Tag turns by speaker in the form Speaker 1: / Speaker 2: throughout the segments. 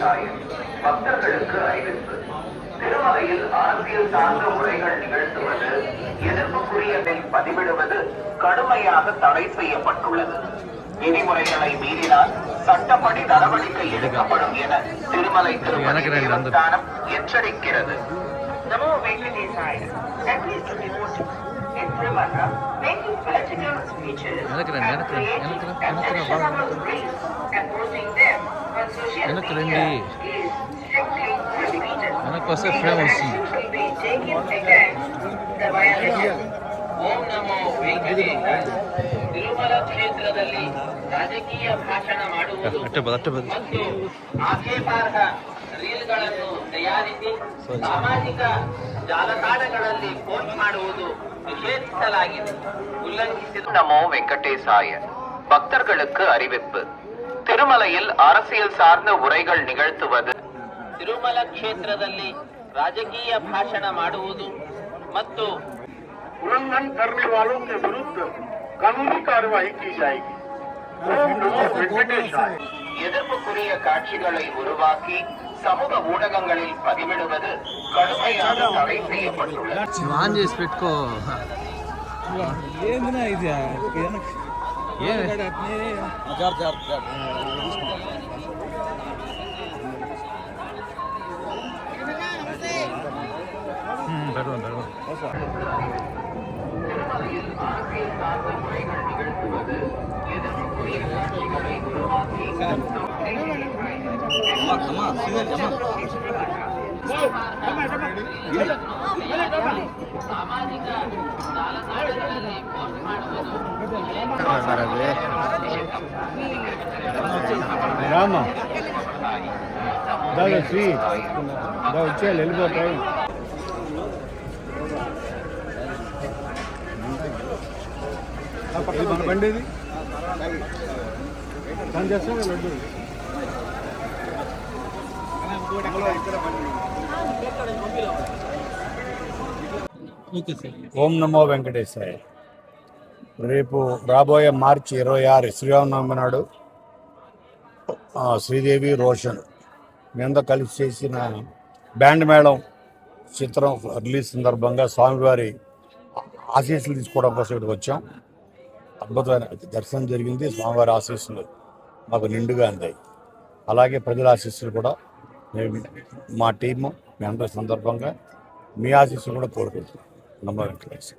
Speaker 1: வெங்கடேசாயன் பக்தர்களுக்கு அறிவிப்பு. திருமலையில் அரசியல் சார்ந்த உரைகள் நிகழ்த்துவது, எதிர்ப்புக்குரியதை பதிவிடுவது கடுமையாக தடை செய்யப்பட்டுள்ளது. விதிமுறைகளை மீறினால் சட்டப்படி நடவடிக்கை எடுக்கப்படும் என திருமலை திருப்பதி தேவஸ்தானம் எச்சரிக்கிறது. நமோ வெங்கடேசாய. In Tirumalai, making political speeches and creating objectionable beliefs and posting them on social media is strictly prohibited. Actions will be taken against the violation. ಓಂ ನಮೋ ವೆಂಕಟೇಶಾಯ. ತಿರುಮಲ ಕ್ಷೇತ್ರದಲ್ಲಿ ರಾಜಕೀಯ ಭಾಷಣ ಮಾಡುವುದು ಮತ್ತು ಆಕ್ಷೇಪಾರ್ಹ ರೀಲ್ಗಳನ್ನು ತಯಾರಿಸಿ ಸಾಮಾಜಿಕ ಜಾಲತಾಣಗಳಲ್ಲಿ ಪೋಸ್ಟ್ ಮಾಡುವುದು நிஷேதிಸಲಾಗಿದೆ. உல்லங்கிசிது. நமோ வெங்கடேசாய. பக்தர்களுக்கு அறிவிப்பு. திருமலையில் அரசியல் சார்ந்த உரைகள் நிகழ்த்துவது, ತಿರುಮಲ ಕ್ಷೇತ್ರದಲ್ಲಿ ರಾಜಕೀಯ ಭಾಷಣ ಮಾಡುವುದು ಮತ್ತು उल्लंघन करने वालों के विरुद्ध कानूनी कार्रवाई की जाएगी. எதிர்ப்புக்குரிய காட்சிகளை உருவாக்கி சமூக ஊடகங்களில் பதிவிடுவது கடுமையாக தடை செய்யப்பட்டுள்ளது. திருமலையில் அரசியல் சார்ந்த முறைகள் நிகழ்த்துவது, எதிர்ப்புக்குரிய காட்சிகளை உருவாக்கி ಸಾಮಾಜಿಕ ಜಾಲತಾಣಗಳಲ್ಲಿ ಪೋಸ್ಟ್ ಮಾಡುವುದು
Speaker 2: ರಾಮ ಶ್ರೀ వెళ్ళిపోతాయి. మన బండిది దాని చేస్తాను లడ్డు. ఓం నమో వెంకటేశాయ. రేపు రాబోయే మార్చి 26 శ్రీరామనవమి నాడు శ్రీదేవి రోషన్ మీద కలిసి చేసిన బ్యాండ్ మేళం చిత్రం రిలీజ్ సందర్భంగా స్వామివారి ఆశీస్సులు తీసుకోవడం కోసం ఇక్కడికి వచ్చాం. అద్భుతమైన దర్శనం జరిగింది. స్వామివారి ఆశీస్సులు మాకు నిండుగా అందాయి. అలాగే ప్రజల ఆశీస్సులు కూడా మా టీము మీ అందరి సందర్భంగా మీ ఆశీస్సులు కూడా కోరుకుంటున్నాం. నమో వెంకటేశ్వర.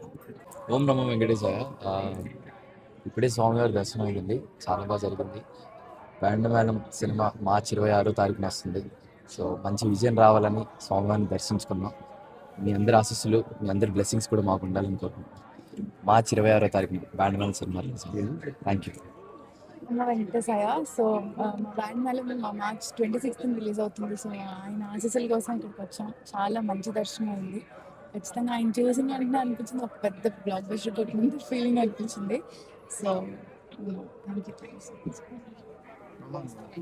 Speaker 3: ఓం నమో వెంకటేశాయ. ఇప్పుడే స్వామివారి దర్శనం అయింది, చాలా బాగా జరిగింది. బ్యాండ్ మేళం సినిమా మార్చి 26వ తారీఖున వస్తుంది. సో మంచి విజయం రావాలని స్వామివారిని దర్శించుకున్నాం. మీ అందరి ఆశీస్సులు, మీ అందరి బ్లెస్సింగ్స్ కూడా మాకు ఉండాలని కోరుకుంటున్నాం. మార్చి 26వ తారీఖున band Melam cinema. Thank you.
Speaker 4: Venkatesaya. So మా బ్యాండ్ మేళం మార్చ్ 26th రిలీజ్ అవుతుంది. సో ఆయన ఆశీస్సుల కోసం ఇక్కడికి వచ్చాం. చాలా మంచి దర్శనం అయింది. ఖచ్చితంగా ఆయన చూసిన వెంటనే అనిపించింది ఒక పెద్ద బ్లాక్ బస్టర్ కొట్టినంత ఫీలింగ్ అనిపించింది. So thank you so much.